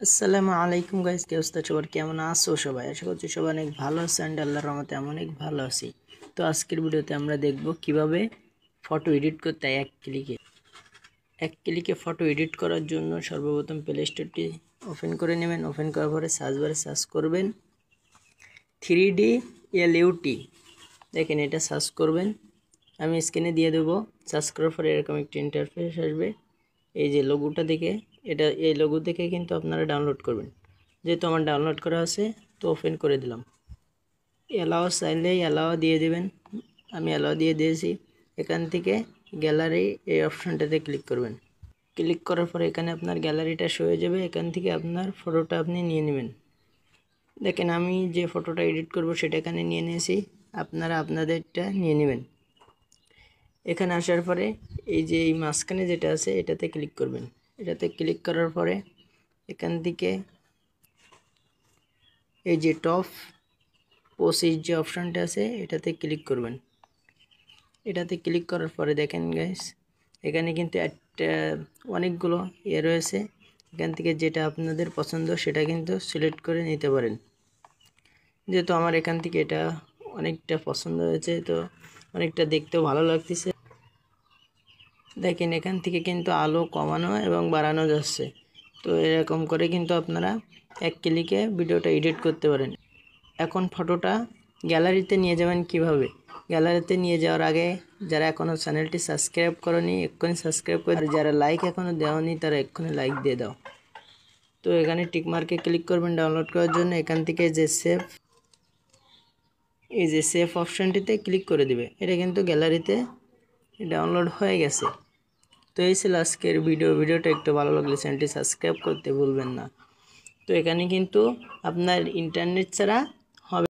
আসসালামু আলাইকুম গাইস, কি অবস্থা সবার? কেমন আছো সবাই? আশা করছি সবাই অনেক ভালো আছে অ্যান্ড আল্লাহর রহমতে আমি অনেক ভালো আছি। তো আজকের ভিডিওতে আমরা দেখব কিভাবে ফটো এডিট করতে হয় এক ক্লিকে ফটো এডিট করার জন্য সর্বপ্রথম প্লে স্টোরটি ওপেন করে নেবেন। ওপেন করার পরে সার্চ বারে সার্চ করবেন 3D LUT। দেখেন, এটা সার্চ করবেন, আমি স্ক্রিনে দিয়ে দেবো। সার্চ করার পরে এরকম একটি ইন্টারফেস আসবে। এই যে লোগোটা দেখে, এই লোগো দেখে কিন্তু আপনারা ডাউনলোড করবেন। যেহেতু আমার ডাউনলোড করা আছে, তো ওপেন করে দিলাম। অ্যালাও চাইলেই অ্যালাও দিয়ে দেবেন, আমি অ্যালাও দিয়ে দিয়েছি। এখান থেকে গ্যালারি এই অপশানটাতে ক্লিক করবেন। ক্লিক করার পরে এখানে আপনার গ্যালারিটা শো হয়ে যাবে। এখান থেকে আপনার ফটোটা আপনি নিয়ে নেবেন। দেখেন, আমি যে ফটোটা এডিট করব সেটা এখানে নিয়ে নিয়েছি, আপনারা আপনাদেরটা নিয়ে নেবেন। এখানে আসার পরে এই যে এই মাঝখানে যেটা আছে এটাতে ক্লিক করবেন। এটাতে ক্লিক করার পরে এখান থেকে এই যে টপ পোস্ট যে অপশানটা আছে এটাতে ক্লিক করবেন। এটাতে ক্লিক করার পরে দেখেন গাইস, এখানে কিন্তু একটা অনেকগুলো রয়েছে। এখান থেকে যেটা আপনাদের পছন্দ সেটা কিন্তু সিলেক্ট করে নিতে পারেন। যেহেতু আমার এখান থেকে এটা অনেকটা পছন্দ হয়েছে, তো অনেকটা দেখতেও ভালো লাগতেছে। দেখেন, এখান থেকে কিন্তু আলো কমানো এবং বাড়ানো যাচ্ছে। তো এরকম করে কিন্তু আপনারা এক ক্লিকে ভিডিওটা এডিট করতে পারেন। এখন ফটোটা গ্যালারিতে নিয়ে যাবেন কিভাবে? গ্যালারিতে নিয়ে যাওয়ার আগে যারা এখনও চ্যানেলটি সাবস্ক্রাইব করনি এক্ষুনি সাবস্ক্রাইব করে, আর যারা লাইক এখনও দেওনি তারা এক্ষুনি লাইক দিয়ে দাও। তো এখানে টিকমার্কে ক্লিক করবেন ডাউনলোড করার জন্য। এখান থেকে এই যে সেভ অপশানটিতে ক্লিক করে দিবে। এটা কিন্তু গ্যালারিতে ডাউনলোড হয়ে গেছে। তো এই ছিল আজকের ভিডিওটা একটু ভালো লাগলে চ্যানেলটি সাবস্ক্রাইব করতে ভুলবেন না। তো এখানে কিন্তু আপনার ইন্টারনেট ছাড়া